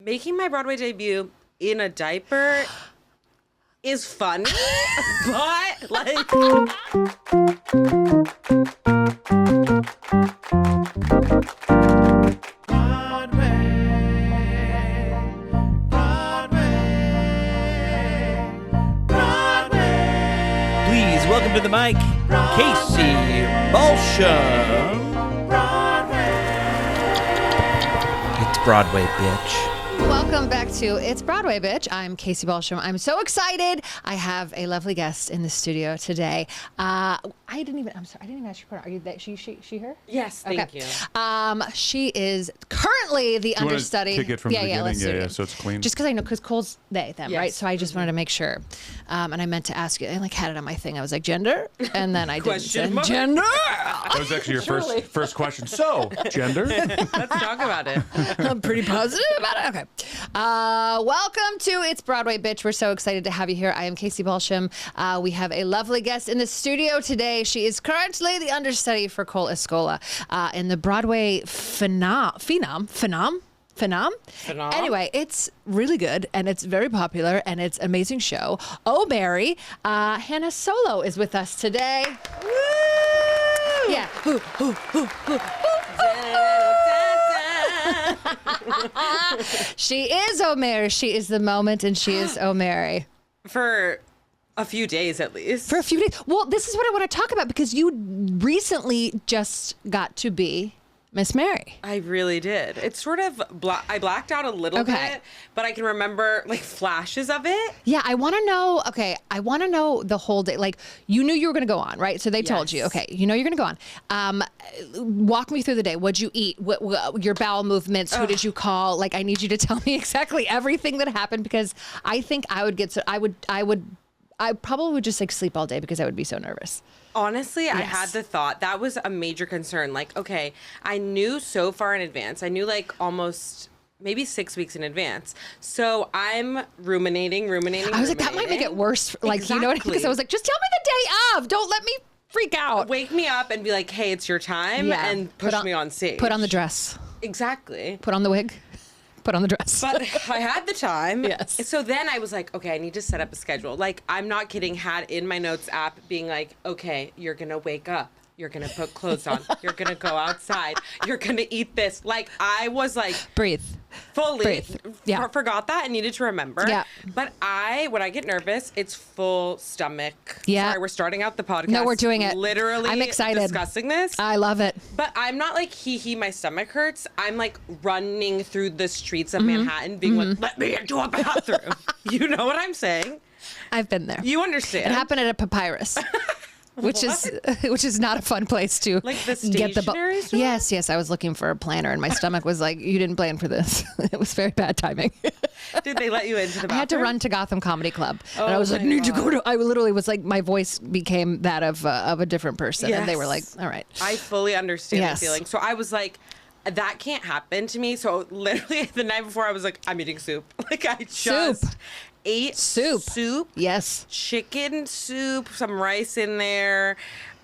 Making my Broadway debut in a diaper is funny, but like... Please welcome to the mic, Casey Balsham. It's Broadway, bitch. Welcome back to It's Broadway, bitch. I'm Casey Balsham. I'm so excited. I have a lovely guest in the studio today. I didn't even ask your partner. Are you that? She her? Yes, thank you. She is currently the understudy. Kick it from the beginning, let's do it. so it's clean. Just because I know, because Cole's they, them, Yes. right? So I just wanted to make sure. And I meant to ask you. I had it on my thing. I was like, gender? And then I didn't Question say mark. gender. That was actually your first question. So, gender? Let's talk about it. I'm pretty positive about it. Okay. Welcome to It's Broadway, bitch. We're so excited to have you here. I am Casey Balsham. We have a lovely guest in the studio today. She is currently the understudy for Cole Escola in the Broadway Phenom. Anyway, it's really good and it's very popular and it's an amazing show. Oh, Mary. Hannah Solow is with us today. Woo! Yeah. She is O'Mary. She is the moment, and she is O'Mary. For a few days, at least. For a few days. Well, this is what I want to talk about because you recently just got to be Miss Mary. I really did. It's sort of, I blacked out a little bit, but I can remember like flashes of it. Yeah, I want to know, I want to know the whole day. Like, you knew you were going to go on, right? So they told you, okay, you know you're going to go on. Walk me through the day. What'd you eat? What your bowel movements? Who did you call? Like, I need you to tell me exactly everything that happened because I think I would get, I probably would just like sleep all day because I would be so nervous. Honestly, I had the thought that was a major concern. Like, okay, I knew so far in advance. I knew like almost maybe 6 weeks in advance. So I'm ruminating. I was like, that might make it worse. Like, exactly. You know what I mean? Because I was like, just tell me the day of. Don't let me freak out. Wake me up and be like, hey, it's your time, and push me on stage. Put on the dress. Exactly. Put on the wig. Put on the dress. But I had the time. Yes. So then I was like, okay, I need to set up a schedule. Like, I'm not kidding, had in my notes app being like, okay, you're going to wake up. You're going to put clothes on. You're going to go outside. You're going to eat this. Like, I was like... Breathe. Fully. Yeah. Forgot that and needed to remember. Yeah. But when I get nervous, it's full stomach. Yeah. Sorry, we're starting out the podcast. No, we're doing it. Literally I'm excited. discussing this. I love it. But I'm not like, my stomach hurts. I'm like running through the streets of Manhattan being like, let me into a bathroom. You know what I'm saying? I've been there. You understand. It happened at a papyrus. Which is not a fun place to like the get the stationery store? Yes. I was looking for a planner, and my stomach was like, "You didn't plan for this." It was very bad timing. Did they let you into the bathroom? I had to run to Gotham Comedy Club, and I was like, "Need to go to." I literally was like, my voice became that of a different person, and they were like, "All right." I fully understand the feeling. So I was like, that can't happen to me. So literally the night before, I was like, I'm eating soup. Like I just ate soup. Yes. Chicken soup, some rice in there.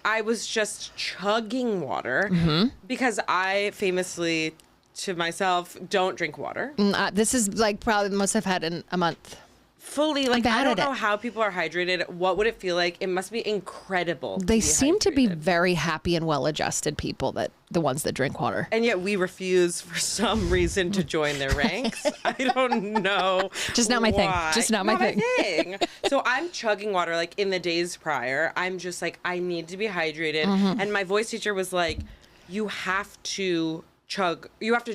I was just chugging water because I famously, to myself, don't drink water. This is like probably the most I've had in a month. Fully, like, I don't know how people are hydrated. What would it feel like? It must be incredible. They seem to be very happy and well-adjusted people, the ones that drink water. And yet we refuse for some reason to join their ranks. I don't know. Just not my thing. Just not my thing. So I'm chugging water like in the days prior. I'm just like, I need to be hydrated. And my voice teacher was like, you have to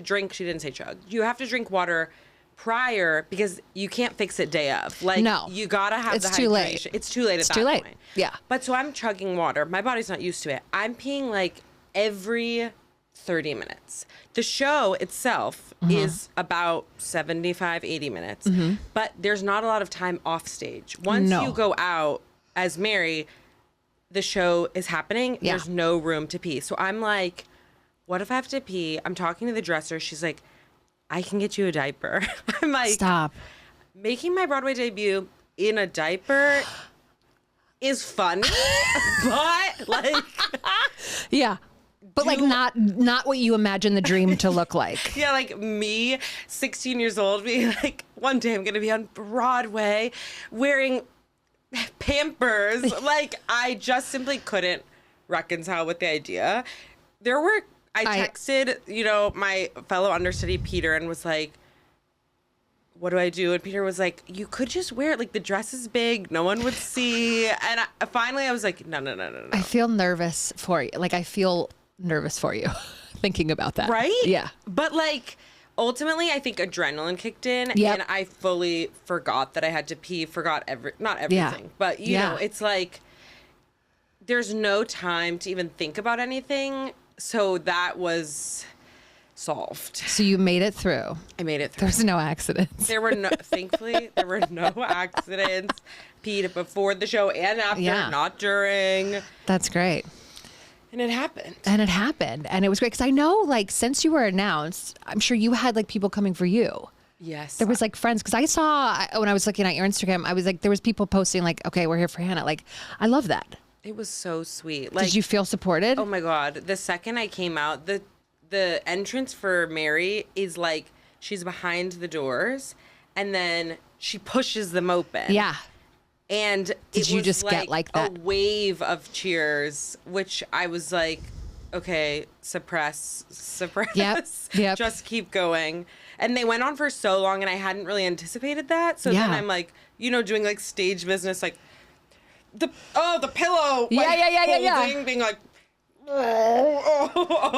drink. She didn't say chug. You have to drink water prior because you can't fix it day of. Like, no, you gotta have the hydration. Too late. It's too late at that point. Yeah. But so I'm chugging water. My body's not used to it. I'm peeing like every 30 minutes. The show itself is about 75, 80 minutes. But there's not a lot of time off stage. Once you go out as Mary, the show is happening. Yeah. There's no room to pee. So I'm like, what if I have to pee? I'm talking to the dresser. She's like, I can get you a diaper. I'm like, stop. Making my Broadway debut in a diaper is funny, but like, yeah. But like not what you imagine the dream to look like. Yeah, like me, 16 years old, being like, one day I'm going to be on Broadway wearing Pampers. Like, I just simply couldn't reconcile with the idea. I texted, my fellow understudy Peter and was like, what do I do? And Peter was like, you could just wear it. Like, the dress is big. No one would see. And finally I was like, no. I feel nervous for you. Like, I feel nervous for you thinking about that. Right? Yeah. But like, ultimately, I think adrenaline kicked in, and I fully forgot that I had to pee. Not everything, but you know, it's like there's no time to even think about anything. So that was solved. So you made it through. I made it through. There's no accidents. Thankfully, there were no accidents. Peed before the show and after, not during. That's great. And it happened. And it was great. Because I know, like, since you were announced, I'm sure you had, like, people coming for you. Yes. There was, like, friends. Because I saw, when I was looking at your Instagram, I was like, there was people posting, like, okay, we're here for Hannah. Like, I love that. It was so sweet. Like, did you feel supported? Oh, my God. The second I came out, the entrance for Mary is, like, she's behind the doors. And then she pushes them open. Yeah. And did you just get like that? A wave of cheers, which I was like, okay, suppress. Yep. Just keep going. And they went on for so long, and I hadn't really anticipated that. So then I'm like, doing like stage business, like the pillow. Yeah. Being like,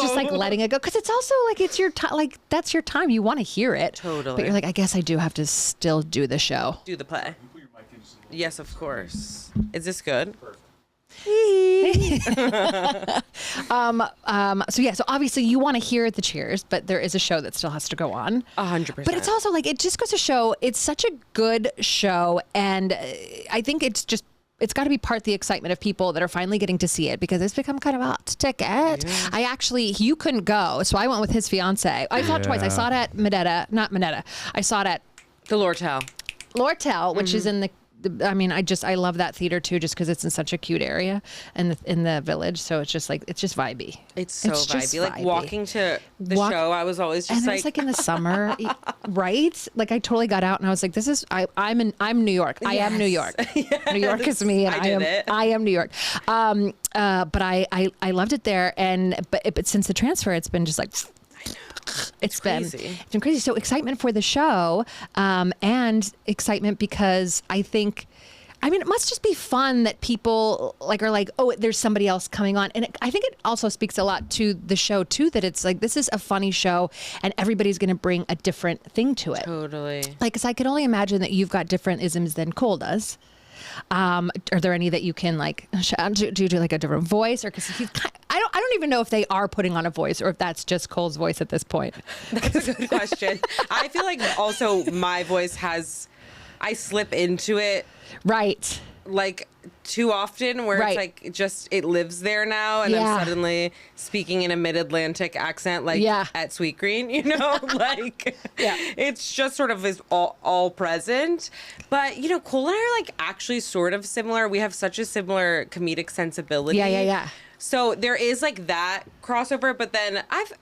just like letting it go, because it's also like it's your time. Like, that's your time. You want to hear it. Totally. But you're like, I guess I do have to still do the show. Do the play. Yes, of course. Is this good? So obviously you want to hear the cheers, but there is a show that still has to go on. 100%. But it's also like, it just goes to show it's such a good show, and I think it's got to be part the excitement of people that are finally getting to see it, because it's become kind of a hot ticket. Yeah. You couldn't go, so I went with his fiance. I saw it twice. I saw it at I saw it at the Lortel, which is in the I love that theater too, just because it's in such a cute area in the Village. So it's just vibey. It's so vibey. Like walking to the show, I was always just and it was like in the summer, right? Like I totally got out and I was like, I'm New York. I am New York. Yes. New York is me, and I am New York. But I loved it there, but since the transfer, it's been just like. It's been crazy. So excitement for the show, and excitement because it must just be fun that people are like, oh, there's somebody else coming on. And I think it also speaks a lot to the show too, that it's like, this is a funny show and everybody's going to bring a different thing to it. Totally. Like, 'cause I could only imagine that you've got different isms than Cole does. Are there any that you can do you do like a different voice, or because I don't even know if they are putting on a voice or if that's just Cole's voice at this point. That's a good question. I feel like also my voice I slip into it. Right. Like too often where it's like it lives there now, and I'm suddenly speaking in a mid-Atlantic accent at Sweet Green, it's just sort of is all present. But Cole and I are actually sort of similar. We have such a similar comedic sensibility. Yeah. So there is that crossover, but then I've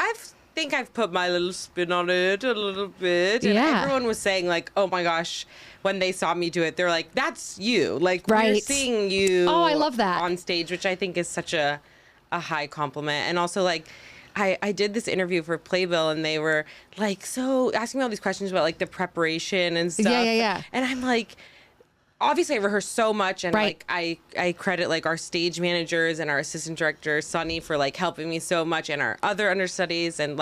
put my little spin on it a little bit, and everyone was saying oh my gosh, when they saw me do it, they're like, that's you. We're seeing you. Oh, I love that. On stage, which I think is such a high compliment. And also I did this interview for Playbill, and they were so asking me all these questions about the preparation and stuff. Yeah. And I'm like, obviously I rehearse so much, and I credit our stage managers and our assistant director Sunny for helping me so much, and our other understudies, and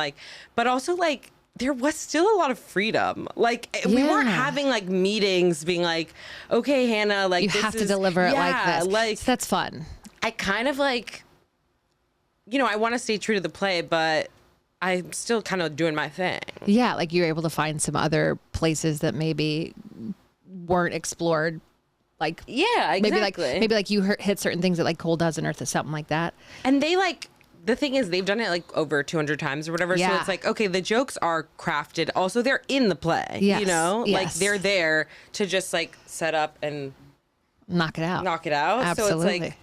but also there was still a lot of freedom. We weren't having meetings being okay, Hannah, you have to deliver it like this. That's fun. I kind of I want to stay true to the play, but I'm still kind of doing my thing. Yeah, you're able to find some other places that maybe weren't explored. Exactly. Maybe you hit certain things that Cole does in Earth or something like that. And they the thing is, they've done it over 200 times or whatever. Yeah. So it's okay, the jokes are crafted. Also, they're in the play. Yes. Yes. They're there to just set up and knock it out. Knock it out. Absolutely. So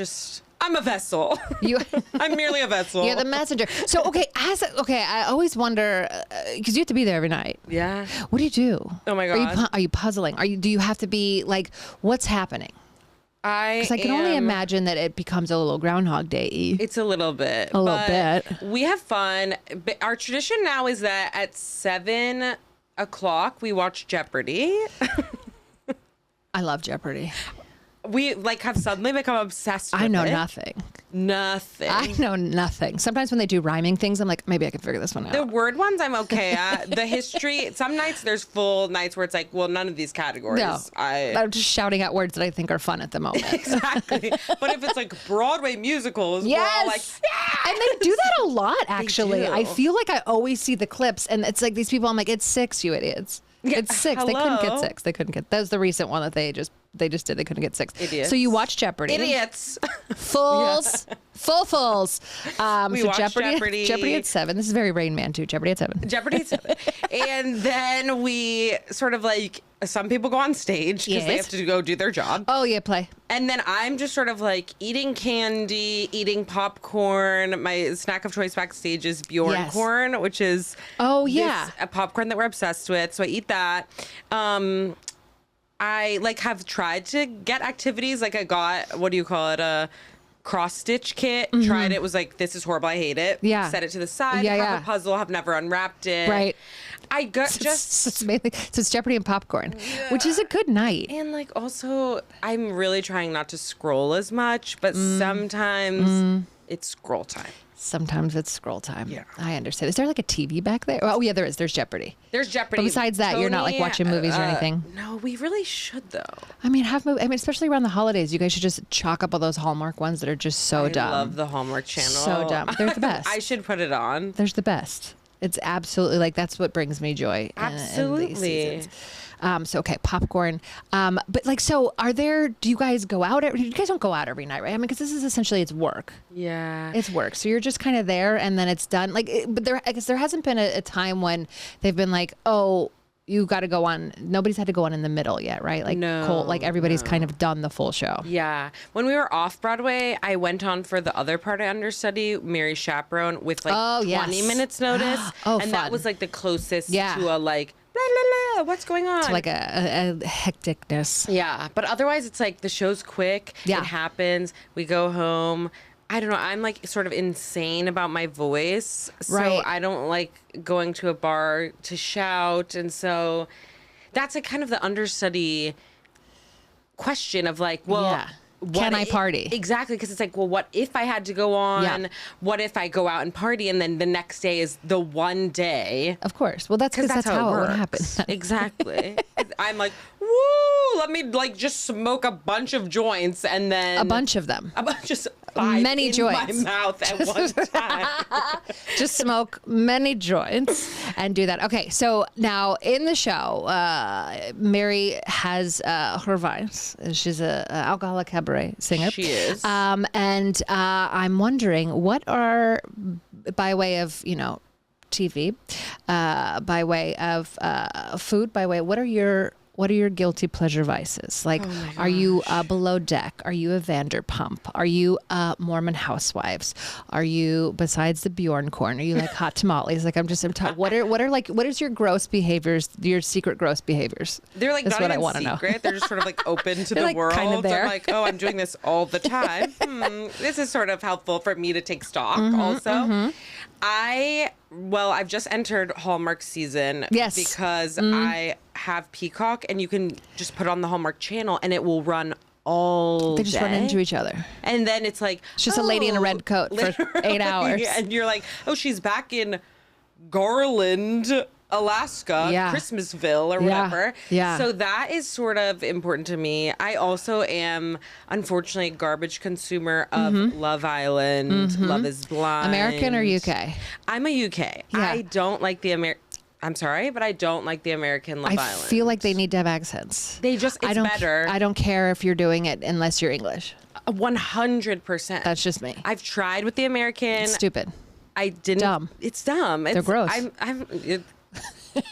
it's I'm I'm a vessel. You. I'm merely a vessel. You're the messenger. So I always wonder because you have to be there every night. Yeah. What do you do? Oh my God. Are you puzzling? Do you have to be like, what's happening? Because I can only imagine that it becomes a little Groundhog Day-y. It's a little bit. A little bit. We have fun. But our tradition now is that at 7 o'clock we watch Jeopardy. I love Jeopardy. We have suddenly become obsessed with it. I know nothing. Nothing. I know nothing. Sometimes when they do rhyming things, I'm like, maybe I can figure this one out. The word ones I'm okay at. The history, some nights there's full nights where it's like, well, none of these categories. No, I'm just shouting out words that I think are fun at the moment. Exactly. But if it's like Broadway musicals, we're all like, yeah! And they do that a lot, actually. do. I feel like I always see the clips, and it's like these people, I'm like, it's 6, you idiots. It's 6. Hello? They couldn't get 6. They couldn't get. That was the recent one that they just did. They couldn't get 6. Idiots. So you watch Jeopardy. Idiots. Fools. Full fools. We So watch Jeopardy. Jeopardy at 7. This is very Rain Man too. Jeopardy at 7. Jeopardy at 7. And then we sort of like, some people go on stage because they have to go do their job. Oh yeah, play. And then I'm just sort of like eating candy, eating popcorn. My snack of choice backstage is Bjorn corn, which is a popcorn that we're obsessed with. So I eat that. I have tried to get activities. Like I got, what do you call it? A cross stitch kit. Tried it. Was like, this is horrible. I hate it. Yeah. Set it to the side. Have a puzzle. Have never unwrapped it. Right. I got So it's Jeopardy and popcorn, which is a good night. And also, I'm really trying not to scroll as much, but sometimes it's scroll time. Sometimes it's scroll time. Yeah. I understand. Is there like a TV back there? Oh yeah, there is. There's Jeopardy. There's Jeopardy. But besides that, you're not like watching movies or anything. No, we really should though. I mean, especially around the holidays, you guys should just chalk up all those Hallmark ones that are just so dumb. I love the Hallmark Channel. So dumb. They're the best. I should put it on. They're the best. It's absolutely that's what brings me joy. Absolutely. In these seasons. So okay, popcorn. But so do you guys go out? You guys don't go out every night, right? I mean, because this is essentially it's work. Yeah. It's work. So you're just kind of there, and then it's done. But I guess there hasn't been a time when they've been like, oh, you got to go on. Nobody's had to go on in the middle yet, right? Everybody's kind of done the full show. Yeah. When we were off Broadway, I went on for the other part of understudy, Mary Chaperone, with 20 minutes notice. And fun. That was the closest to a blah, blah, blah, what's going on? It's like a hecticness. Yeah. But otherwise, it's the show's quick. Yeah. It happens. We go home. I don't know. I'm sort of insane about my voice. So I don't like going to a bar to shout. And so that's kind of the understudy question of can I party? Exactly. Because it's what if I had to go on? Yeah. What if I go out and party and then the next day is the one day? Of course. Well, that's how it would happen. Exactly. I'm woo, let me just smoke a bunch of joints and then... A bunch of them. Just 5 many in joints. my mouth at one time. Just smoke many joints and do that. Okay, so now in the show, Mary has her vice. She's an alcoholic cabaret singer. She is. And I'm wondering, what are, by way of, TV, by way of food, what are your guilty pleasure vices? Are you Below Deck? Are you a Vanderpump? Are you Mormon Housewives? Are you, besides the Bjorn corn, are you hot tamales? What is your gross behaviors, your secret gross behaviors? They're That's not what even I want to secret. know. They're just sort of open to the world. Kind of there. I'm I'm doing this all the time. This is sort of helpful for me to take stock also. I've just entered Hallmark season because I have Peacock and you can just put on the Hallmark channel and it will run all They just day. run into each other. And then it's It's just a lady in a red coat for 8 hours. And you're she's back in Garland, Alaska, Christmasville or whatever. Yeah. So that is sort of important to me. I also am, unfortunately, a garbage consumer of Love Island, Love is Blind. American or UK? I'm a UK. Yeah. I don't like the I'm sorry, but I don't like the American Love Island. I feel like they need to have accents. It's better. I don't care if you're doing it unless you're English. 100%. That's just me. I've tried with the American. It's stupid. I didn't. Dumb. It's dumb. They're gross.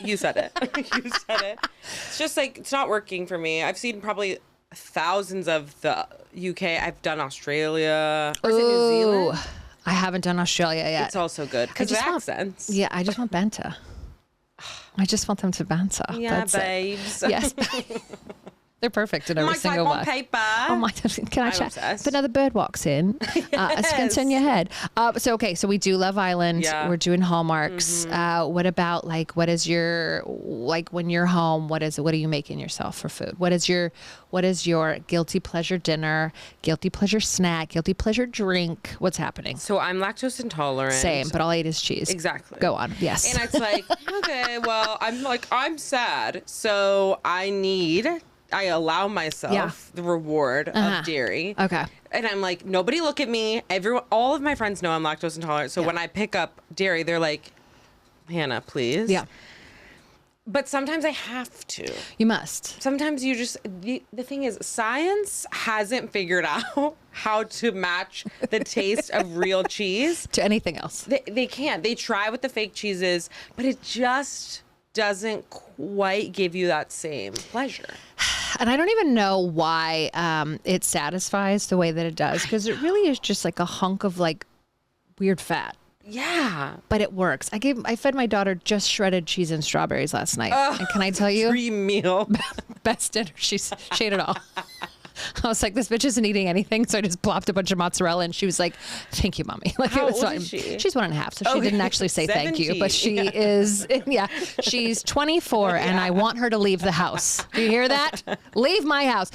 You said it. You said it. It's just it's not working for me. I've seen probably thousands of the UK. I've done Australia. Or is it New Zealand? I haven't done Australia yet. It's also good because of accents. Yeah, I just want banter. I just want them to banter. Yeah, That's babes. It. Yes. They're perfect in every single one. Paper. Oh my! Can I chat? Obsessed. But now the bird walks in. It's going to turn your head. So we do Love Island. Yeah. We're doing Hallmarks. What about what is your when you're home? What are you making yourself for food? What is your guilty pleasure dinner? Guilty pleasure snack? Guilty pleasure drink? What's happening? So I'm lactose intolerant. Same, but all I eat is cheese. Exactly. Go on. Yes. And it's okay, well, I'm sad, so I allow myself the reward of dairy. Okay. And I'm like, nobody look at me. All of my friends know I'm lactose intolerant. So when I pick up dairy, they're like, Hannah, please. Yeah. But sometimes I have to. You must. Sometimes you just, the thing is, science hasn't figured out how to match the taste of real cheese to anything else. They can't. They try with the fake cheeses, but it just doesn't quite give you that same pleasure. And I don't even know why it satisfies the way that it does, because it really is just like a hunk of weird fat. Yeah. But it works. I fed my daughter just shredded cheese and strawberries last night. And can I tell you? Dream meal. Best dinner. She ate it all. I was like, this bitch isn't eating anything. So I just plopped a bunch of mozzarella and she was like, thank you, mommy. How old is she? She's 1.5. So she didn't actually say thank you, but she is, she's 24 and I want her to leave the house. Do you hear that? Leave my house.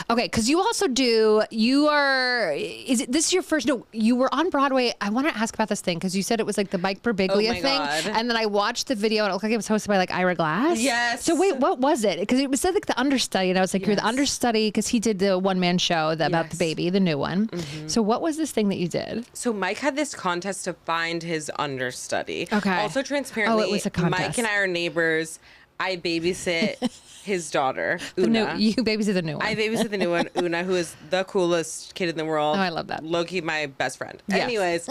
Okay. Cause you also this is your first, no, you were on Broadway. I want to ask about this thing. Cause you said it was the Mike Birbiglia thing. God. And then I watched the video and it looked like it was hosted by Ira Glass. Yes. So wait, what was it? Cause it was said the understudy and I was like, you're the understudy. Because he did the one-man show about the baby, the new one. Mm-hmm. So what was this thing that you did? So Mike had this contest to find his understudy. Okay. Also transparently, it was a contest. Mike and I are neighbors. I babysit his daughter, Una. You babysit the new one. I babysit the new one, Una, who is the coolest kid in the world. Oh, I love that. Low-key my best friend. Yes. Anyways,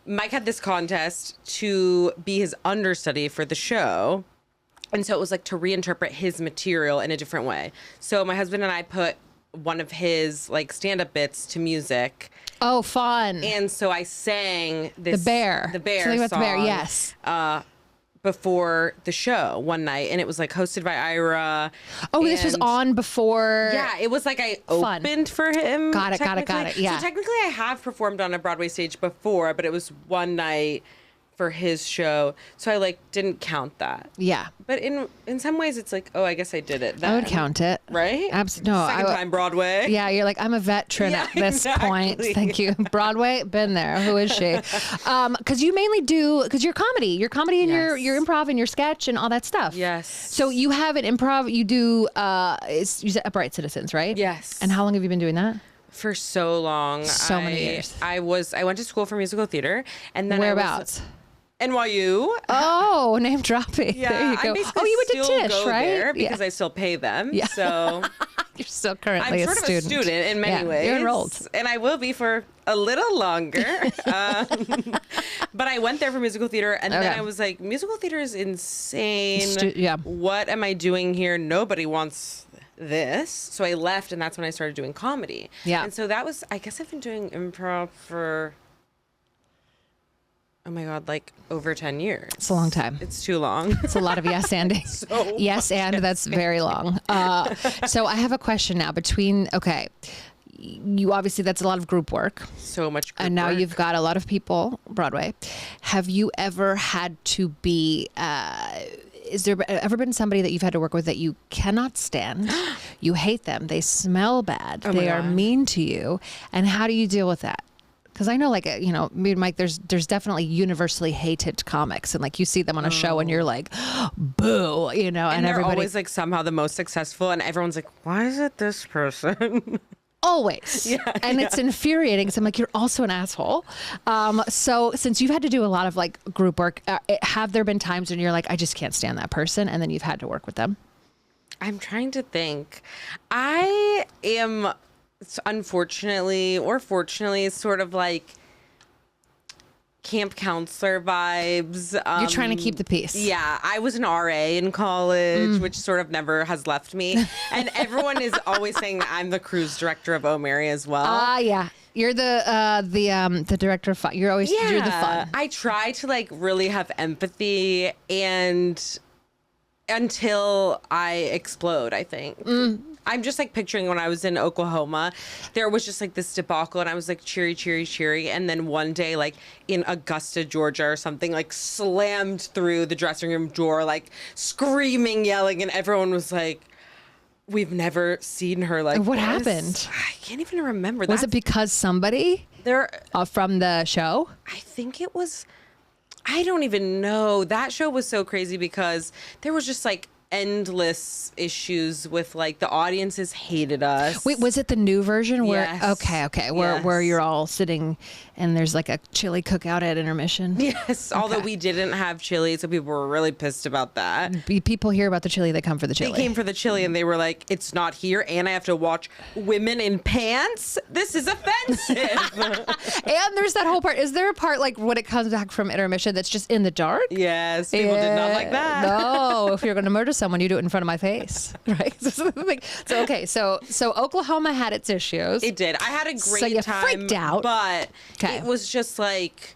Mike had this contest to be his understudy for the show. And so it was to reinterpret his material in a different way. So my husband and I put one of his stand-up bits to music. Oh, fun. And so I sang this. The Bear. The Bear Something about song. the Bear, yes. Before the show one night. And it was hosted by Ira. Oh, this was on before. Yeah, it was I opened for him. Got it. Yeah. So technically I have performed on a Broadway stage before, but it was one night for his show, so I didn't count that. Yeah, but in some ways it's I guess I did it then. I would count it, right? Absolutely. No, second time Broadway. Yeah, you're I'm a veteran at this point. Thank you. Broadway, been there. Who is she? Because you mainly do your comedy and your improv and your sketch and all that stuff. Yes. So you have an improv. You do. You said Upright Citizens, right? Yes. And how long have you been doing that? For so long. So many years. I went to school for musical theater, and then whereabouts? NYU. Oh, name dropping. Yeah, there you go. You went to Tisch, right? There because I still pay them. Yeah. So you're still currently I'm sort of a student in many ways. You're enrolled, and I will be for a little longer. But I went there for musical theater, and then I was like, musical theater is insane. What am I doing here? Nobody wants this. So I left, and that's when I started doing comedy. Yeah. And so that was, I guess I've been doing improv for, oh my God, over 10 years. It's a long time. It's too long. It's a lot of yes-anding. That's very long. So I have a question now you obviously, that's a lot of group work. So much group And now work. you've got a lot of people, Broadway. Have you ever had to be, is there ever been somebody that you've had to work with that you cannot stand? You hate them. They smell bad. Oh my they are God. mean to you. And how do you deal with that? Because I know, me and Mike, there's definitely universally hated comics, and you see them on a show, and you're like, boo, and they're everybody always somehow the most successful, and everyone's like, why is it this person? always, and it's infuriating. Because I'm like, you're also an asshole. So since you've had to do a lot of group work, have there been times when you're like, I just can't stand that person, and then you've had to work with them? I'm trying to think. I am. Unfortunately or fortunately, sort of camp counselor vibes. You're trying to keep the peace. Yeah, I was an RA in college, which sort of never has left me. And everyone is always saying that I'm the cruise director of Oh Mary as well. Yeah. You're the director of fun. You're always you're the fun. I try to like really have empathy and until I explode, I think. I'm just like picturing when I was in Oklahoma, there was just like this debacle and I was like cheery, cheery, cheery. And then one day, like in Augusta, Georgia or something, like slammed through the dressing room door, like screaming, yelling. And everyone was like, we've never seen her like What this. happened? I can't even remember. Was it because somebody from the show? I think it was, I don't even know. That show was so crazy because there was just like endless issues with like the audiences hated us. Wait, was it the new version where Yes. okay, where you're all sitting and there's like a chili cookout at intermission? Yes, although we didn't have chili, so people were really pissed about that. People hear about the chili, they come for the chili. They came for the chili and they were like, it's not here and I have to watch women in pants? This is offensive. And there's that whole part. Is there a part like when it comes back from intermission that's just in the dark? Yes, people did not like that. No, if you're going to murder someone, you do it in front of my face, right? So okay, so Oklahoma had its issues. It did. I had a great So you time. freaked out. But Okay. it was just like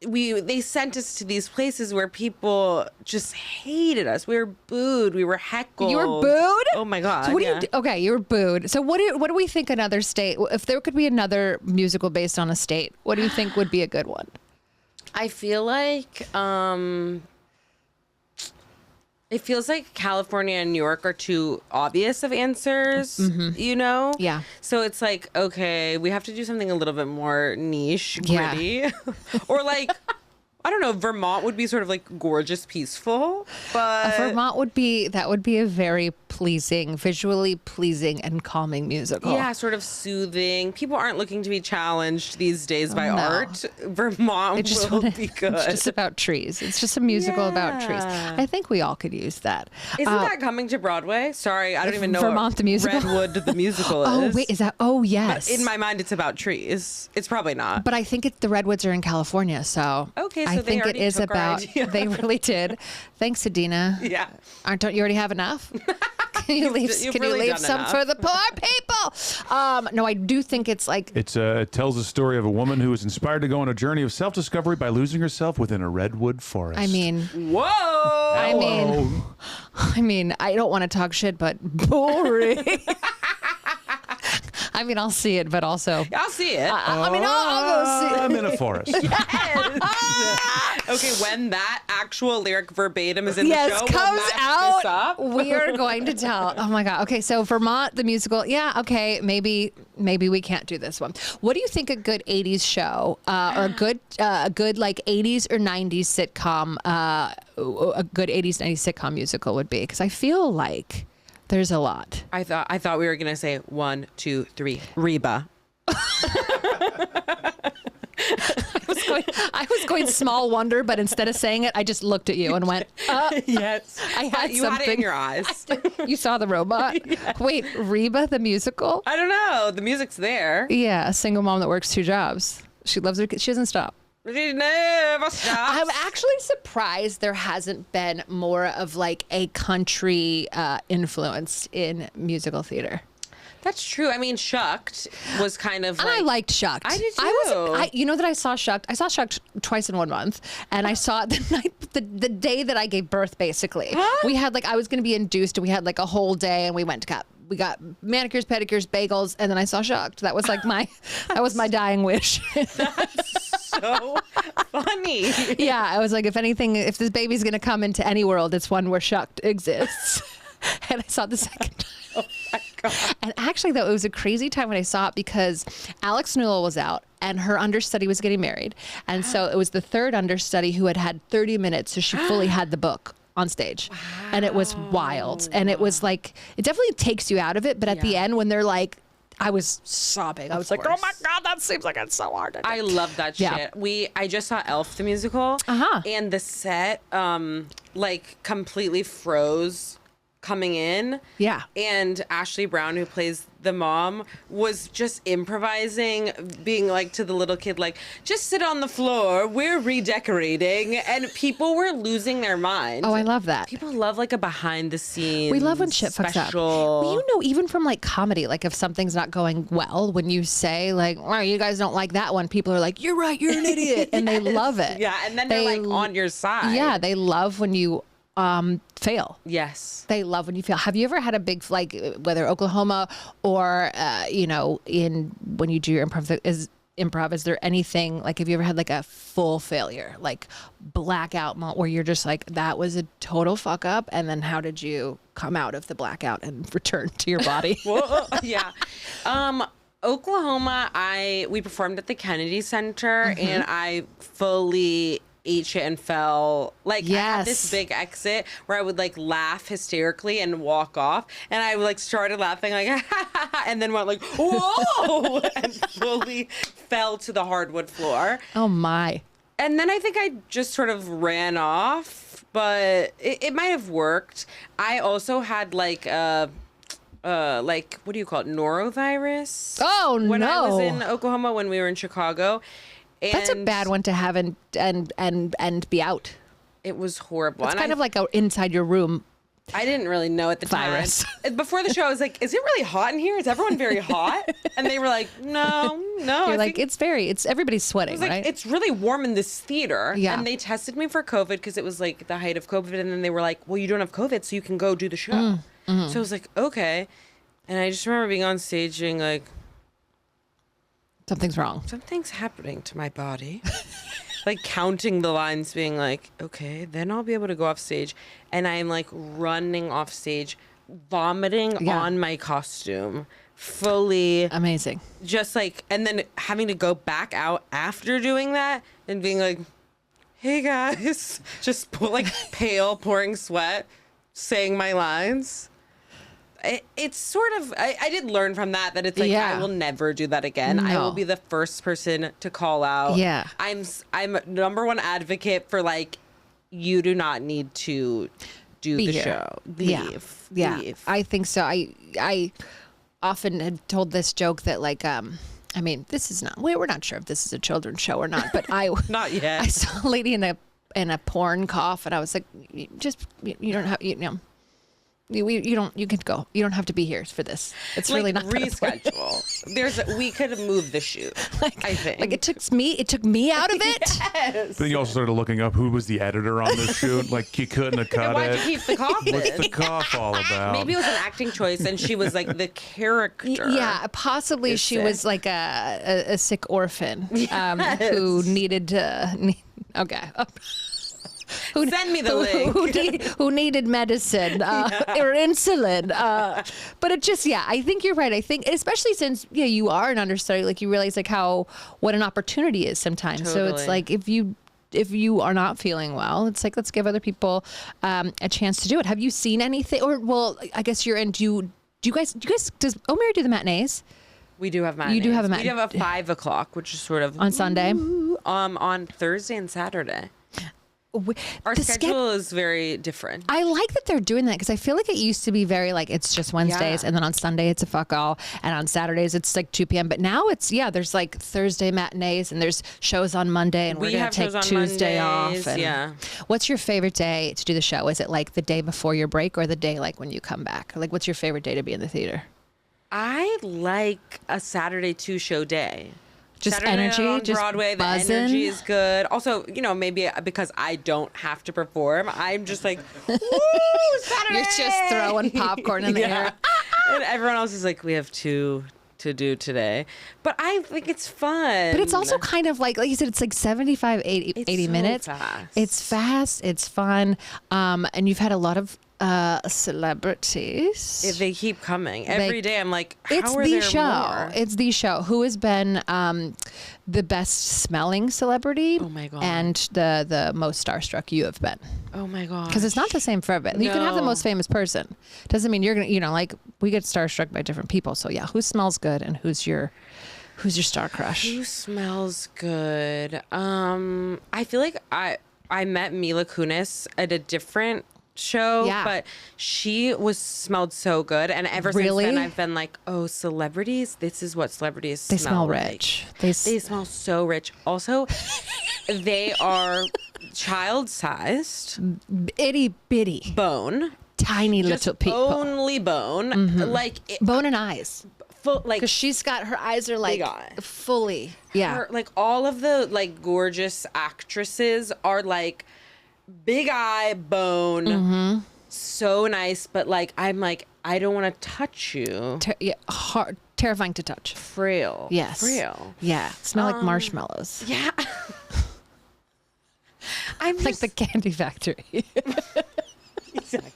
they sent us to these places where people just hated us. We were booed. We were heckled. You were booed? Oh my god. So what yeah. do you? Okay, you were booed. So what do we think another state? If there could be another musical based on a state, what do you think would be a good one? I feel like it feels like California and New York are too obvious of answers, you know? Yeah. So it's like, okay, we have to do something a little bit more niche, Yeah. gritty. Or like, I don't know, Vermont would be sort of like gorgeous, peaceful, but Vermont would be a very pleasing, visually pleasing and calming musical. yeah, sort of soothing. People aren't looking to be challenged these days by No. art. Vermont will be good. It's just about trees. It's just a musical about trees. Yeah. I think we all could use that. Isn't that coming to Broadway? Sorry, I don't even know Vermont what the musical? Redwood the musical is. Oh wait, is that? Oh yes. But in my mind, it's about trees. It's probably not. But I think the redwoods are in California, so Okay, so I they think it already is took our about. idea. They really did. Thanks, Adina. Yeah. Don't you already have enough? Can you leave? You've Can really you leave done some enough. for the poor people? No, I do think it's like. It tells a story of a woman who was inspired to go on a journey of self-discovery by losing herself within a redwood forest. I mean, Whoa. I mean, I don't want to talk shit, but boring. I mean, I'll see it, but also. I'll see it. I mean, I'll go see it. I'm in a forest. Okay, when that actual lyric verbatim is in the Yes, show, comes we'll match out. this up. We are going to tell. Oh my god. Okay, so Vermont the musical. Yeah. Okay. Maybe we can't do this one. What do you think a good '80s show or a good like '80s or '90s sitcom, a good '80s '90s sitcom musical would be? Because I feel like there's a lot. I thought we were gonna say 1, 2, 3. Reba. I was going Small Wonder, but instead of saying it, I just looked at you and went, Yes. I had You something. had it in your eyes. You saw the robot? Wait, Reba the musical? I don't know. The music's there. Yeah, a single mom that works 2 jobs. She loves her kids. She doesn't stop. It never stops. I'm actually surprised there hasn't been more of like a country influence in musical theater. That's true. I mean, Shucked was kind of And like... I liked Shucked. I did too. You know that I saw Shucked? I saw Shucked twice in 1 month, and I saw it the day that I gave birth. Basically, we had like I was going to be induced, and we had like a whole day, and we got manicures, pedicures, bagels, and then I saw Shucked. That was like my dying wish. That's so funny. Yeah, I was like, if this baby's going to come into any world, it's one where Shucked exists. And I saw it the second time. Oh my God. And actually, though, it was a crazy time when I saw it because Alex Newell was out and her understudy was getting married. And so it was the third understudy who had 30 minutes. So she fully had the book on stage. Wow. And it was wild. And it was like, it definitely takes you out of it. But at the end, when they're like, I was sobbing. I was like, oh my God, that seems like it's so hard to do. I love that Yeah. shit. I just saw Elf the musical. Uh-huh. And the set like completely froze coming in. Yeah. And Ashley Brown, who plays the mom, was just improvising, being like to the little kid, like, just sit on the floor. We're redecorating. And people were losing their mind. Oh, I love that. People love like a behind the scenes. We love when shit fucks up. special. You know, even from like comedy, like if something's not going well, when you say like, "Oh, you guys don't like that one," people are like, "You're right, you're an idiot," and they love it. Yeah, and then they're like on your side. Yeah, they love when you fail. Yes. They love when you fail. Have you ever had a big, like, whether Oklahoma or you know, in when you do your improv, is there anything, like, have you ever had like a full failure, like blackout moment where you're just like, that was a total fuck up, and then how did you come out of the blackout and return to your body? Whoa, yeah. Oklahoma, we performed at the Kennedy Center, and I fully ate shit and fell. Like, I had this big exit where I would like laugh hysterically and walk off, and I like started laughing like and then went like, whoa, and fully fell to the hardwood floor. Oh my. And then I think I just sort of ran off, but it might have worked. I also had like like, what do you call it, norovirus? Oh, when no. I was in Oklahoma, when we were in Chicago. And That's a bad one to have and be out. it was horrible. It's And kind of like a inside your room. I didn't really know at the Virus. time. Before the show, I was like, is it really hot in here? Is everyone very hot? And they were like, no. You're like, it's everybody's sweating, I was like, right? it's really warm in this theater. Yeah. And they tested me for COVID because it was like the height of COVID. And then they were like, well, you don't have COVID, so you can go do the show. So I was like, okay. And I just remember being on stage being like, Something's wrong. something's happening to my body. Like counting the lines, being like, okay, then I'll be able to go off stage. And I'm like running off stage, vomiting on my costume, fully Amazing. just like, and then having to go back out after doing that and being like, hey guys, just like pale, pouring sweat, saying my lines. It's sort of, I did learn from that it's like, I will never do that again. I will be the first person to call out. Yeah. I'm number one advocate for like, you do not need to do the show. Leave. Yeah. Leave. I think so. I often had told this joke that like, I mean, this is not, we're not sure if this is a children's show or not, but Not yet. I saw a lady in a porn cough, and I was like, you don't have, you know, you can go. You don't have to be here for this. It's like, really not gonna work. reschedule. We could move the shoot. I think. Like it took me out of it. Yes. Then you also started looking up who was the editor on this shoot. Like, you couldn't have cut Why'd it. you keep the cough What's in? the cough all about? Maybe it was an acting choice, and she was like the character. Yeah, possibly is she sick. was like a sick orphan who needed to. Okay. Send me the link. Who needed medicine or insulin. But it just, I think you're right. I think, especially since you are an understudy, like you realize like what an opportunity is sometimes. So it's Totally. like if you are not feeling well, it's like, let's give other people a chance to do it. Have you seen anything? Or, well, I guess you're in, do you guys, does Mary do the matinees? We do have matinees. You do have a We do have a 5 o'clock, which is sort of On Sunday? on Thursday and Saturday. Our The schedule is very different. I like that they're doing that because I feel like it used to be very like it's just Wednesdays Yeah. and then on Sunday it's a fuck all and on Saturdays it's like 2 p.m. But now it's there's like Thursday matinees and there's shows on Monday and we're We gonna have take shows on Tuesday Mondays, off. And yeah. What's your favorite day to do the show? Is it like the day before your break or the day like when you come back? Like what's your favorite day to be in the theater? I like a Saturday 2-show day. Just Saturday night energy, on just Broadway. buzzing? The energy is good. Also, maybe because I don't have to perform, I'm just like, woo, Saturday! You're just throwing popcorn in the air. And everyone else is like, we have 2 to do today. But I think it's fun. But it's also kind of like you said, it's like 75, 80 so minutes. fast. It's fast. It's fun. And you've had a lot of celebrities. They keep coming. Every day I'm like, how It's are the there show. more? It's the show. Who has been the best smelling celebrity? Oh my God. And the most starstruck you have been? Oh my God. Because it's not the same for everybody. You can have the No. most famous person. Doesn't mean you're gonna. Like we get starstruck by different people. So who smells good and who's your star crush? Who smells good? I feel like I met Mila Kunis at a different show, Yeah. but she smelled so good. And ever Really? since then, I've been like, oh, celebrities, this is what celebrities They smell like. rich. They smell so rich. Also, they are child-sized. Itty bitty. Bone. Tiny Just little people. only bone. Like, Bone and eyes. like Because she's got, her eyes are like Big eye. fully. Yeah. her, like all of the like gorgeous actresses are like big eye, bone, so nice. But like, I'm like, I don't want to touch you. Hard, terrifying to touch. Frail. Yes. Frail. Yeah. Smell like marshmallows. Yeah. I'm Like just, the candy factory. exactly.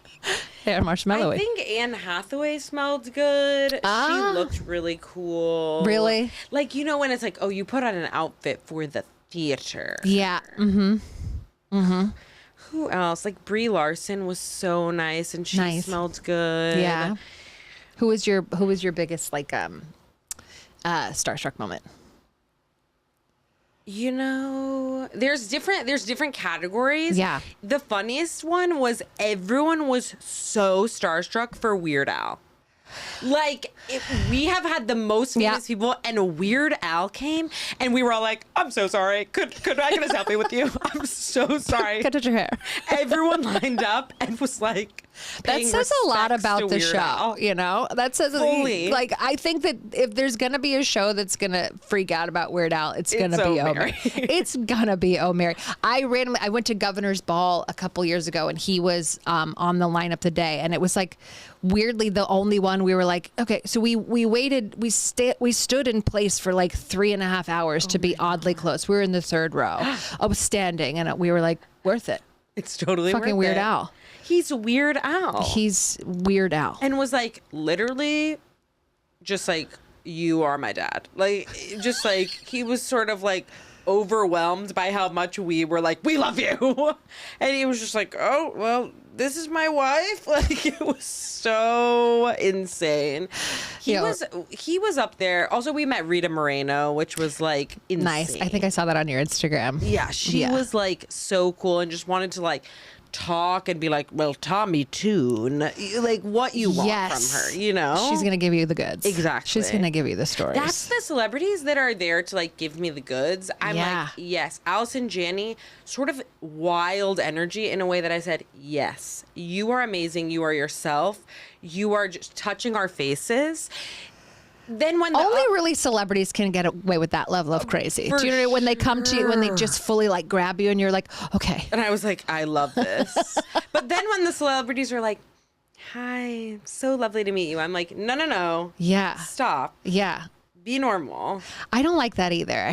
They're marshmallowy. I think Anne Hathaway smelled good. Ah. She looked really cool. Really? Like, you know, when it's like, oh, you put on an outfit for the theater. Yeah. Who else? Like Brie Larson was so nice, and she Nice. smelled good. Yeah. Who was your biggest like starstruck moment? You know, there's different categories. Yeah. The funniest one was everyone was so starstruck for Weird Al. Like, we have had the most famous people, and Weird Al came, and we were all like, I'm so sorry. Could I get a selfie with you? I'm so sorry. Cut your hair. Everyone lined up and was like, That paying says a lot respects to about the Weird show, Al. you know? That says, Fully. like, I think that if there's going to be a show that's going to freak out about Weird Al, it's going to be Oh Mary. Mary. It's going to be Oh Mary. I went to Governor's Ball a couple years ago, and he was on the lineup today, and it was like, weirdly, the only one we were like, okay, so we waited, we stood in place for like 3.5 hours to be oddly close. We were in the third row. I was standing, and we were like, worth it. It's totally Fucking worth Weird it. Al. He's Weird Al. He's Weird Al. And was like, literally, just like, you are my dad. Like, just like, he was sort of like overwhelmed by how much we were like, we love you. And he was just like, oh, well, this is my wife. Like, it was so insane. He was up there. Also, we met Rita Moreno, which was like insane. Nice. I think I saw that on your Instagram. Yeah, she was like so cool and just wanted to like talk and be like, well, Tommy Tune, like what you want from her, you know? She's going to give you the goods. Exactly. She's going to give you the stories. That's the celebrities that are there to like give me the goods. I'm like, yes, Allison Janney, sort of wild energy in a way that I said, yes, you are amazing. You are yourself. You are just touching our faces. Then when only really celebrities can get away with that level of crazy. Do you know when they come to you, when they just fully like grab you and you're like, okay. And I was like, I love this. But then when the celebrities are like, hi, so lovely to meet you. I'm like, no. Yeah. Stop. Yeah. Be normal. I don't like that either.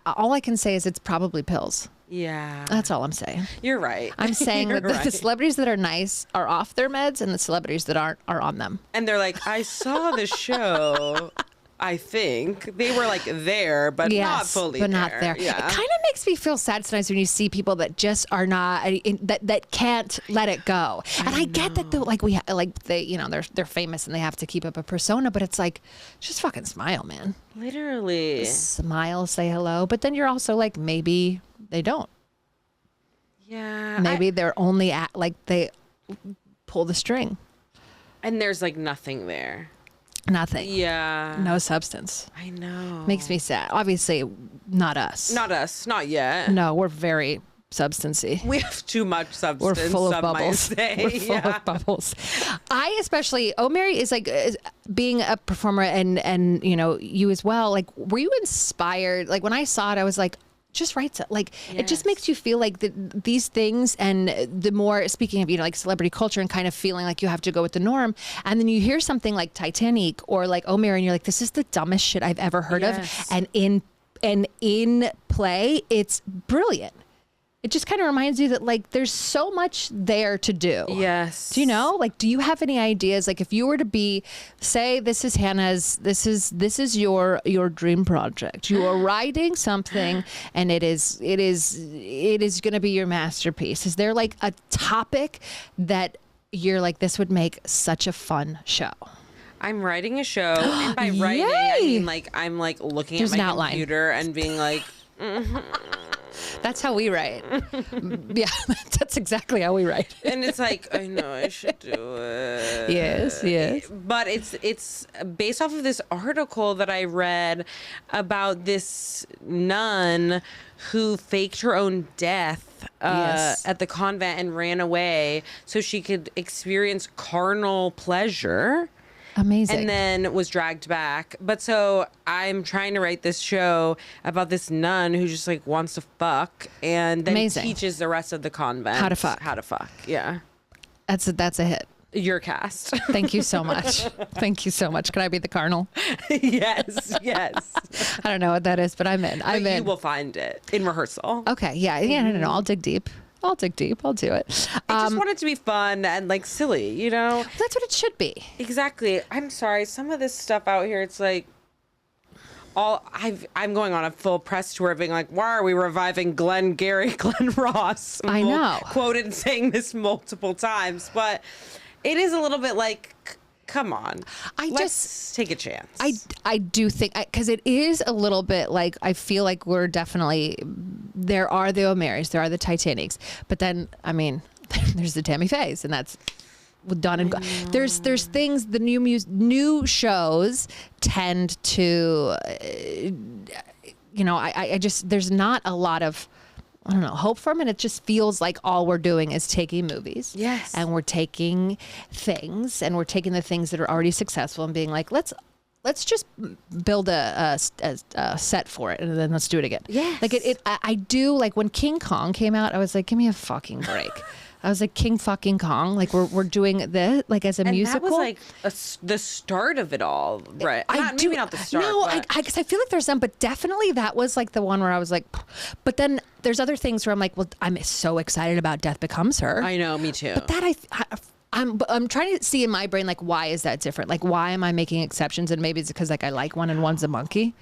All I can say is it's probably pills. Yeah. That's all I'm saying. You're right. I'm saying You're that the celebrities that are nice are off their meds and the celebrities that aren't are on them. And they're like, I saw the show. I think they were like there, but not fully but not there. Yeah. It kind of makes me feel sad sometimes when you see people that just are not that can't let it go. And I get that though, like they're famous and they have to keep up a persona, but it's like just fucking smile, man. Literally. Smile, say hello, but then you're also like maybe they don't. Yeah. Maybe they're only they pull the string. And there's like nothing there. Nothing. Yeah. No substance. I know. Makes me sad. Obviously, not us. Not us. Not yet. No, we're very substancy. We have too much substance. We're full of some might bubbles. say. We're full of bubbles. I especially, Mary is being a performer and you know, you as well. Like, were you inspired? Like when I saw it, I was like, just write it. Like it just makes you feel like these things, and the more, speaking of, you know, like celebrity culture and kind of feeling like you have to go with the norm, and then you hear something like Titanic or like Oh Mary, and you're like, this is the dumbest shit I've ever heard of, and in play, it's brilliant. It just kind of reminds you that like there's so much there to do. Yes. Do you know? Like, do you have any ideas? Like, if you were to be, say, this is Hannah's, this is your dream project. You are writing something, and it is going to be your masterpiece. Is there like a topic that you're like, this would make such a fun show? I'm writing a show, and by writing, I Yay! mean like I'm like looking There's at an my outline. computer and being like, That's how we write. Yeah, that's exactly how we write. And it's like, I know I should do it. Yes. But it's based off of this article that I read about this nun who faked her own death at the convent and ran away so she could experience carnal pleasure. Amazing. And then was dragged back. But so I'm trying to write this show about this nun who just like wants to fuck and then teaches the rest of the convent how to fuck. Yeah. That's a hit. Your cast. Thank you so much. Thank you so much. Can I be the carnal? Yes. I don't know what that is, but I'm in. I'm in. You will find it in rehearsal. Okay. Yeah. No. I'll dig deep. I'll do it. I just want it to be fun and like silly, you know? That's what it should be. Exactly. I'm sorry. Some of this stuff out here, it's like I'm going on a full press tour being like, why are we reviving Glenn Ross? I know. Quoted saying this multiple times, but it is a little bit like, come on. Let's take a chance. I do think, because it is a little bit like, I feel like we're definitely, there are the O'Marys, there are the Titanics, but then, I mean, there's the Tammy Faye's, and that's with Dawn and there's things, the new shows tend to, I just, there's not a lot of, I don't know, hope for them. And it just feels like all we're doing is taking movies. Yes. And we're taking things, and we're taking the things that are already successful and being like, let's just build a set for it, and then let's do it again. Yes. Like I do, like when King Kong came out, I was like, give me a fucking break. I was like, King fucking Kong, like we're doing this like as a musical. That was like the start of it all, right? Maybe not the start. No, because I feel like there's some, but definitely that was like the one where I was like, but then there's other things where I'm like, well, I'm so excited about Death Becomes Her. I know, me too. But that I'm trying to see in my brain, like, why is that different? Like, why am I making exceptions? And maybe it's because like I like one and one's a monkey.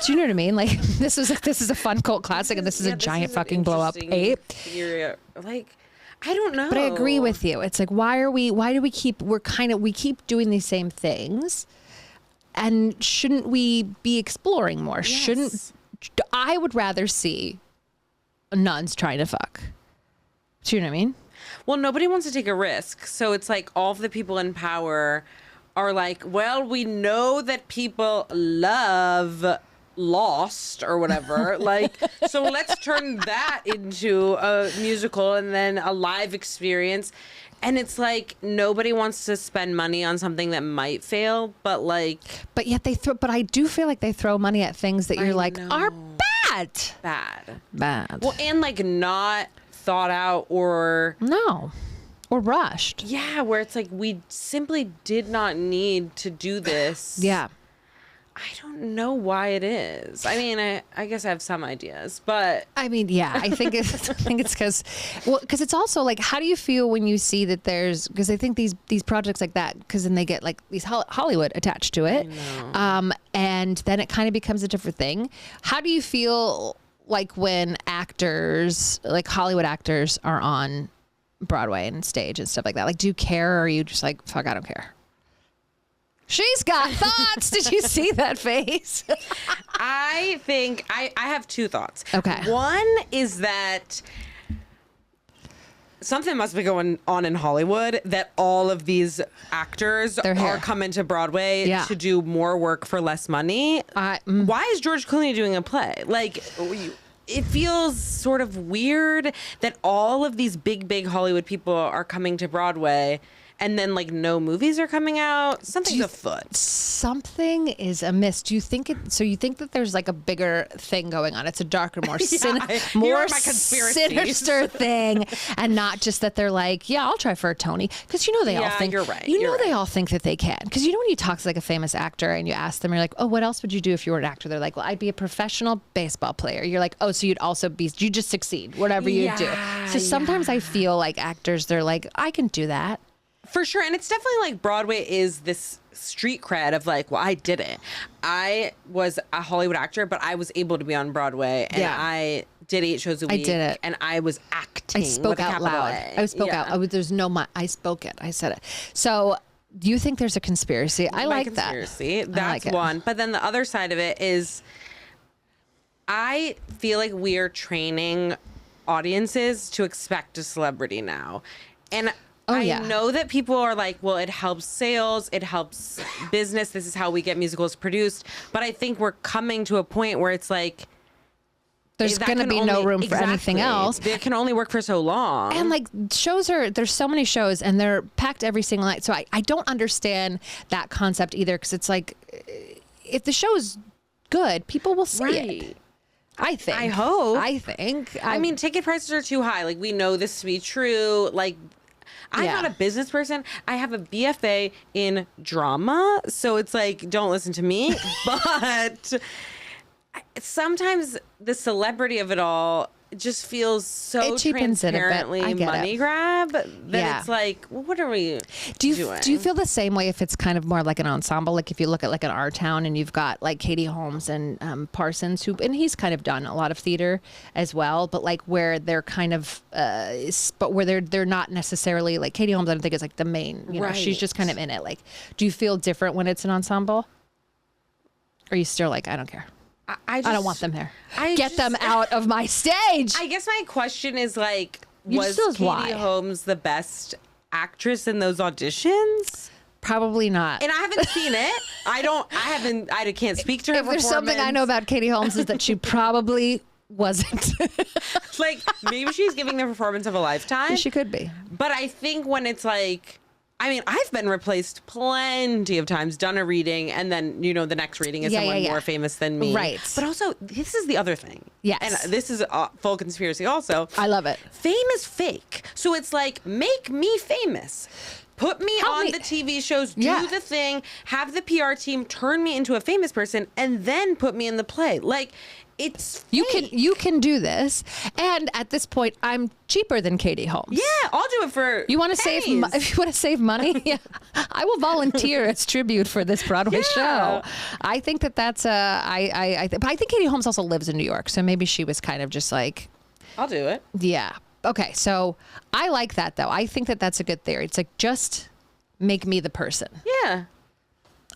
Do you know what I mean? Like this is a fun cult classic, and this is a giant fucking blow up ape. Like, I don't know. But I agree with you. It's like, why do we keep doing these same things? And shouldn't we be exploring more? Yes. I would rather see nuns trying to fuck. Do you know what I mean? Well, nobody wants to take a risk. So it's like all of the people in power are like, well, we know that people love Lost or whatever, like, so let's turn that into a musical and then a live experience. And it's like nobody wants to spend money on something that might fail, but yet but I do feel like they throw money at things that you're like are bad. Well, and like not thought out or rushed. Yeah, where it's like we simply did not need to do this. Yeah. I don't know why it is. I mean, I guess I have some ideas, but I mean, yeah, I think it's because it's also like, how do you feel when you see that because I think these projects like that, because then they get like these Hollywood attached to it, and then it kind of becomes a different thing. How do you feel like when actors, like Hollywood actors, are on Broadway and stage and stuff like that? Like, do you care, or are you just like, fuck, I don't care? She's got thoughts. Did you see that face? I think I have two thoughts. Okay. One is that something must be going on in Hollywood that all of these actors are coming to Broadway to do more work for less money. Why is George Clooney doing a play? Like, it feels sort of weird that all of these big Hollywood people are coming to Broadway, and then like no movies are coming out. Something's afoot. Something is amiss. Do you think so you think that there's like a bigger thing going on? It's a darker, more sinister thing, and not just that they're like, yeah, I'll try for a Tony, because they all think you're right. They all think that they can, because when you talk to like a famous actor and you ask them, you're like, oh, what else would you do if you were an actor? They're like, well, I'd be a professional baseball player. You're like, oh, so you just succeed whatever you do. So sometimes I feel like actors, they're like, I can do that. For sure. And it's definitely like Broadway is this street cred of like, well, I did it. I was a Hollywood actor, but I was able to be on Broadway, and I did 8 shows a week. I did it. And I was acting. I spoke out loud. I spoke out. I spoke it. I said it. So do you think there's a conspiracy? I like that. That's like one. But then the other side of it is, I feel like we are training audiences to expect a celebrity now. And I know that people are like, well, it helps sales, it helps business. This is how we get musicals produced. But I think we're coming to a point where it's like, there's going to be no room for anything else. It can only work for so long. And like there's so many shows and they're packed every single night. So I don't understand that concept either, because it's like, if the show is good, people will see it. I think. I hope. I think. I mean, ticket prices are too high. Like, we know this to be true. Like, I'm not a business person. I have a BFA in drama. So it's like, don't listen to me. But sometimes the celebrity of it all just feels so transparently money grab that it's like, well, what are we doing? Do you feel the same way if it's kind of more like an ensemble? Like if you look at like an Our Town and you've got like Katie Holmes and Parsons, and he's kind of done a lot of theater as well, but like where they're kind of, but where they're not necessarily like Katie Holmes. I don't think is like the main. You know, she's just kind of in it. Like, do you feel different when it's an ensemble? Or are you still like, I don't care? I don't want them there. Get them out of my stage. I guess my question is like, was Katie Holmes the best actress in those auditions? Probably not. And I haven't seen it. I can't speak to her. If there's something I know about Katie Holmes is that she probably wasn't. Like, maybe she's giving the performance of a lifetime. She could be. But I think when it's like, I mean, I've been replaced plenty of times, done a reading, and then, you know, the next reading is someone more famous than me. Right. But also, this is the other thing. Yes. And this is a full conspiracy also. I love it. Fame is fake. So it's like, make me famous. Put me on the TV shows, do the thing, have the PR team turn me into a famous person, and then put me in the play. Like, it's fake. You can do this, and at this point, I'm cheaper than Katie Holmes. Yeah, I'll do it for. You want to save? If you want to save money, I will volunteer as tribute for this Broadway show. I think that's I think Katie Holmes also lives in New York, so maybe she was kind of just like, I'll do it. Yeah. Okay, so I like that though. I think that's a good theory. It's like, just make me the person. Yeah.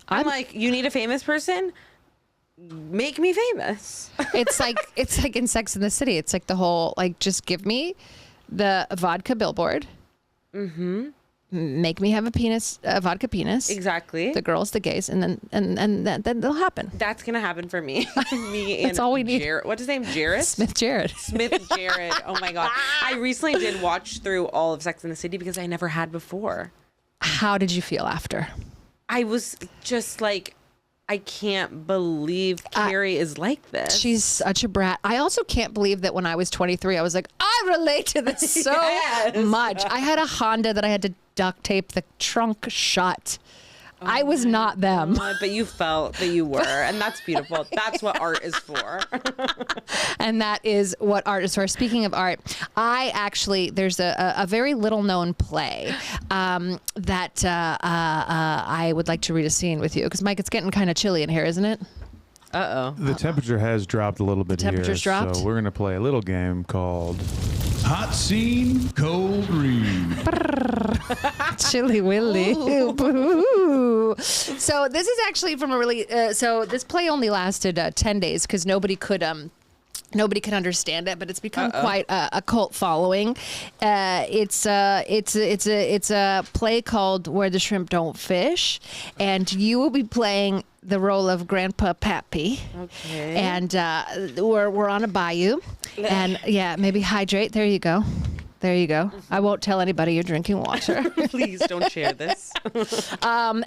I'm like, you need a famous person? Make me famous. It's like in Sex and the City. It's like the whole, like, just give me the vodka billboard. Mm-hmm. Make me have a vodka penis. Exactly. The girls, the gays, and then that'll happen. That's gonna happen for me. Me and that's all we need. What's his name? Jarrett? Smith Jarrett. Oh my God. I recently did watch through all of Sex and the City because I never had before. How did you feel after? I was just like, I can't believe Carrie is like this. She's such a brat. I also can't believe that when I was 23, I was like, I relate to this so much. I had a Honda that I had to duct tape the trunk shut. I was not them. God, but you felt that you were, and that's beautiful. That's what art is for. And that is what art is for. Speaking of art, there's a very little known play that I would like to read a scene with you. Because, Mike, it's getting kind of chilly in here, isn't it? Uh-oh. The temperature has dropped a little bit here. Temperature's dropped? So we're going to play a little game called Hot Scene, Cold Read. Chilly Willy. So this is actually from a really, so this play only lasted 10 days because nobody could understand it, but it's become quite a cult following. It's a play called Where the Shrimp Don't Fish, and you will be playing the role of Grandpa Pappy. Okay. And we're on a bayou, and maybe hydrate. There you go. There you go. I won't tell anybody you're drinking water. Please don't share this. I'll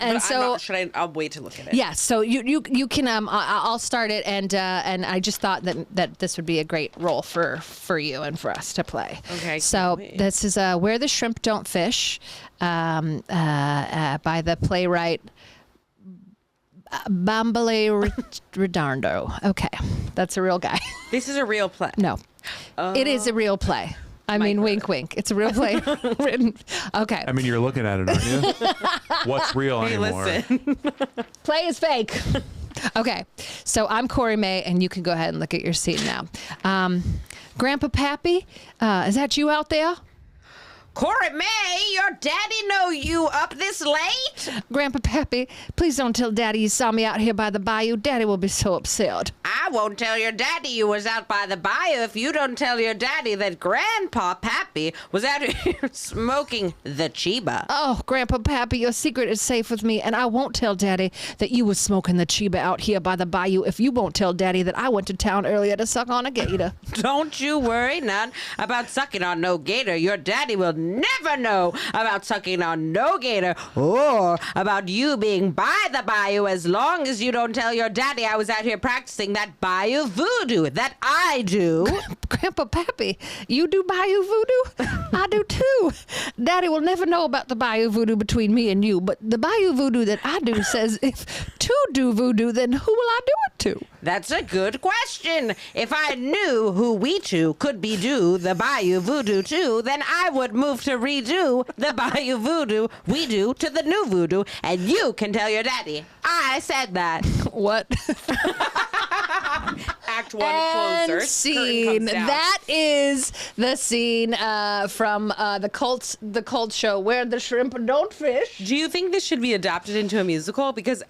wait to look at it. Yeah. So you can. I'll start it, and I just thought that this would be a great role for you and for us to play. Okay. So this is Where the Shrimp Don't Fish, by the playwright Bambale Redondo. Okay, that's a real guy. This is a real play. No, it is a real play. I mean, wink, wink. It's a real play written. Okay. I mean, you're looking at it, aren't you? What's real anymore? Listen. Play is fake. Okay. So I'm Corey May, and you can go ahead and look at your scene now. Grandpa Pappy, is that you out there? Corey May, your daddy know you up this late? Grandpa Pappy, please don't tell Daddy you saw me out here by the bayou. Daddy will be so upset. I won't tell your daddy you was out by the bayou if you don't tell your daddy that Grandpa Pappy was out here smoking the Chiba. Oh, Grandpa Pappy, your secret is safe with me, and I won't tell Daddy that you was smoking the Chiba out here by the bayou if you won't tell Daddy that I went to town earlier to suck on a gator. Don't you worry none about sucking on no gator. Your daddy will never know about sucking on no gator or about you being by the bayou as long as you don't tell your daddy I was out here practicing that bayou voodoo that I do. Grandpa Pappy, you do bayou voodoo? I do too. Daddy will never know about the bayou voodoo between me and you, but the bayou voodoo that I do says if two do voodoo, then who will I do it to? That's a good question. If I knew who we two could be do the bayou voodoo to, then I would move to redo the bayou voodoo we do to the new voodoo, and you can tell your daddy I said that. What? Act one And closer. scene. That is the scene from the cult show where the shrimp don't fish. Do you think this should be adapted into a musical? Because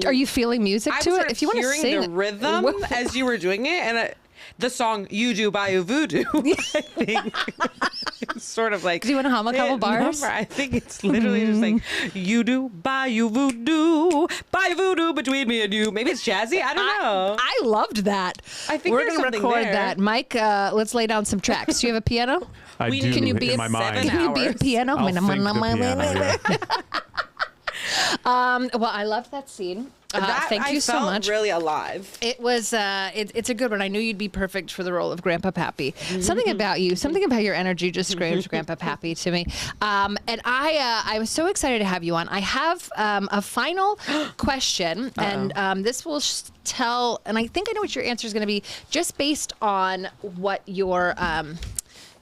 Are you feeling music I to was it? sort of If you want to hearing sing the rhythm as you were doing it, and the song "You Do Bayou Voodoo," I think, it's sort of like. Do you want to hum a couple bars? Number. I think it's literally just like "You do Bayou Voodoo, Bayou Voodoo between me and you." Maybe it's jazzy. I don't know. I loved that. I think we're there's gonna something record there. that. Mike, let's lay down some tracks. Do you have a piano? I We- do can you be in a my 7 mind. Can you be a hours. piano? I'll think the piano, yeah. Well, I love that scene. That thank you I so felt much. Really alive. It was. It's a good one. I knew you'd be perfect for the role of Grandpa Pappy. Something about you, something about your energy, just screams Grandpa Pappy to me. And I was so excited to have you on. I have a final question, and this will tell. And I think I know what your answer is going to be, just based on what your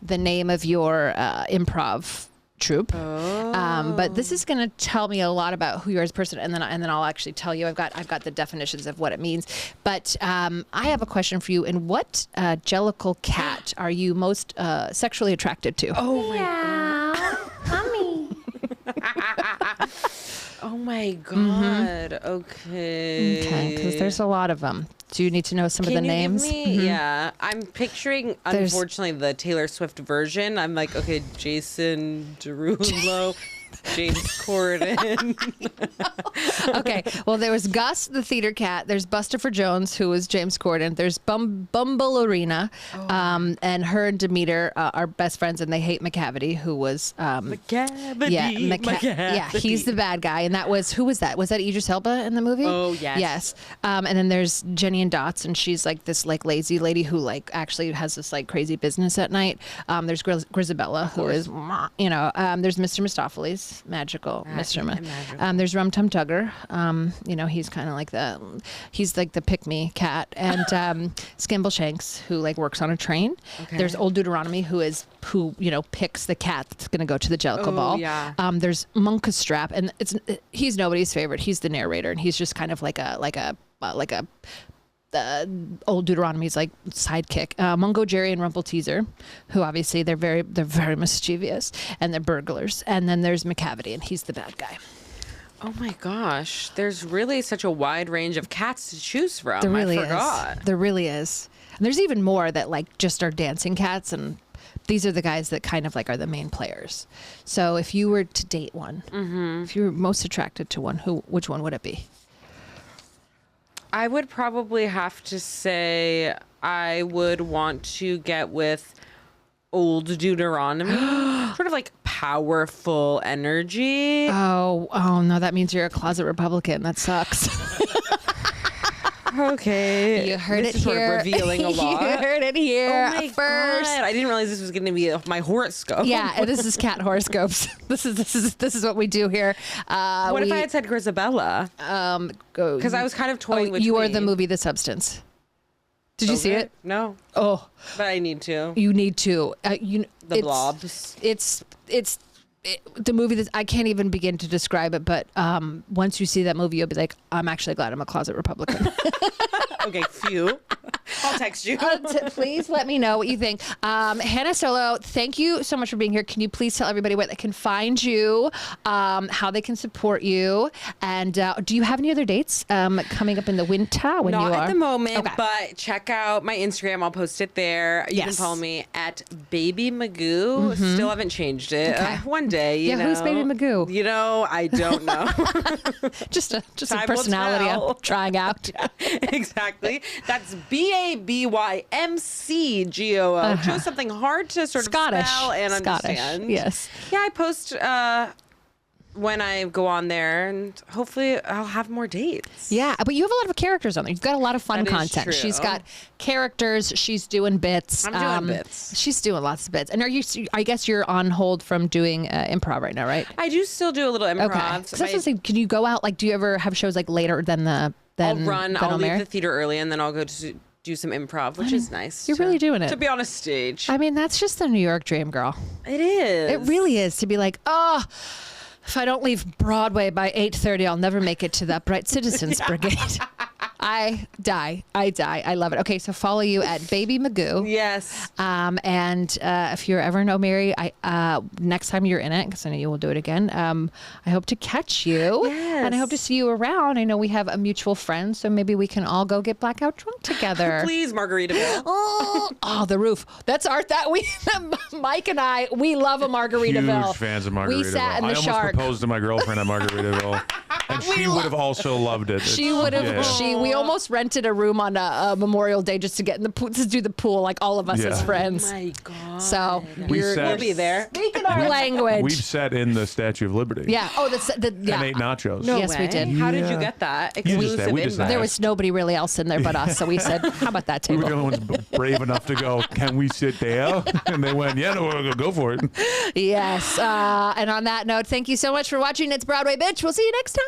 the name of your improv troupe. But this is going to tell me a lot about who you are as a person, and then I'll actually tell you. I've got the definitions of what it means. But I have a question for you. And what jellicle cat are you most sexually attracted to? Oh my god. Mommy. Oh my god. Okay. Okay, because there's a lot of them. Do you need to know some of the Can you names? give me? Yeah, I'm picturing, There's- unfortunately, the Taylor Swift version. I'm like, okay, Jason Derulo, James Corden. Okay. Well, there was Gus, the theater cat. There's Buster Jones, who was James Corden. There's Bumblearena, and her and Demeter are best friends, and they hate McCavity, who was McCavity. yeah, he's the bad guy. And that was, who was that? Was that Idris Elba in the movie? Oh, yes. Yes. And then there's Jenny and Dots, and she's like this like lazy lady who like actually has this like crazy business at night. There's Grisabella, who is, there's Mr. Mistopheles, magical Mr. magical. There's Rum Tum Tugger. He's kind of like he's like the pick-me cat. And Skimble Shanks, who like works on a train. Okay. There's Old Deuteronomy, who picks the cat that's going to go to the Jellicle Ball. Yeah. There's Munkustrap, and he's nobody's favorite. He's the narrator, and he's just kind of like a Old Deuteronomy's like sidekick. Mungo Jerry and Rumple Teaser, who obviously they're very mischievous, and they're burglars. And then there's McCavity, and he's the bad guy. Oh my gosh, there's really such a wide range of cats to choose from. There really I forgot. is. There really is. And there's even more that like just are dancing cats, and these are the guys that kind of like are the main players. So if you were to date one, if you were most attracted to one, which one would it be? I would probably have to say I would want to get with Old Deuteronomy. Sort of like powerful energy. Oh no, that means you're a closet Republican. That sucks. Okay. You heard This it is sort of here. revealing a lot. You heard it here Oh my first. God. I didn't realize this was going to be my horoscope. Yeah, and this is cat horoscopes. This is what we do here. What if I had said Grisabella? Because I was kind of toying with you are the movie The Substance. Did you see it? No, Oh, but I need to. you need to. The Blobs. It's the movie that I can't even begin to describe it. But once you see that movie, you'll be like, I'm actually glad I'm a closet Republican. Okay, phew. I'll text you. Please let me know what you think. Hannah Solow, thank you so much for being here. Can you please tell everybody where they can find you, how they can support you, and do you have any other dates coming up in the winter when Not you are? at the moment, Okay. but check out my Instagram. I'll post it there. You can follow me at Baby Magoo. Still haven't changed it. Okay. One day, you know. Who's Baby Magoo? You know, I don't know. just a Time will personality tell. I'm trying out. Exactly. That's BABYMCGOO. Chose something hard to sort of spell and understand. Yes. Yeah, I post when I go on there, and hopefully I'll have more dates. Yeah, but you have a lot of characters on there. You've got a lot of fun That is content. true. She's got characters. She's doing bits. I'm doing bits. She's doing lots of bits. And I guess you're on hold from doing improv right now, right? I do still do a little improv. Okay. Because I was saying, can you go out? Like, do you ever have shows like later than the? I'll leave the theater early, and then I'll go to do some improv, which is nice. You're really doing it. To be on a stage. I mean, that's just the New York dream, girl. It is. It really is, to be like, oh, if I don't leave Broadway by 8:30, I'll never make it to the Upright Citizens Brigade. I die. I love it. Okay, so follow you at Baby Magoo. Yes. And if you ever know Mary, next time you're in it, because I know you will do it again, I hope to catch you. Yes. And I hope to see you around. I know we have a mutual friend, so maybe we can all go get blackout drunk together. Please, Margaritaville. Oh, the roof. That's art that Mike and I, we love a Margaritaville. Huge fans of Margaritaville. We sat in the I almost Shark. proposed to my girlfriend at Margaritaville, and she would have also loved it. She would have. Yeah. We almost rented a room on a Memorial Day just to get in the pool, to do the pool, like all of us as friends. Oh my God. So We'll be there. Speaking our language. We've sat in the Statue of Liberty. Yeah. Oh, yeah. And ate nachos. No Yes, we way. did. How did Yeah. you get that? You just Exclusive did. We just invite. There was nobody really else in there but us, so we said, "How about that We table?" were the only ones brave enough to go, can we sit there? And they went, yeah, no, we'll go for it. Yes. And on that note, thank you so much for watching. It's Broadway Bitch. We'll see you next time.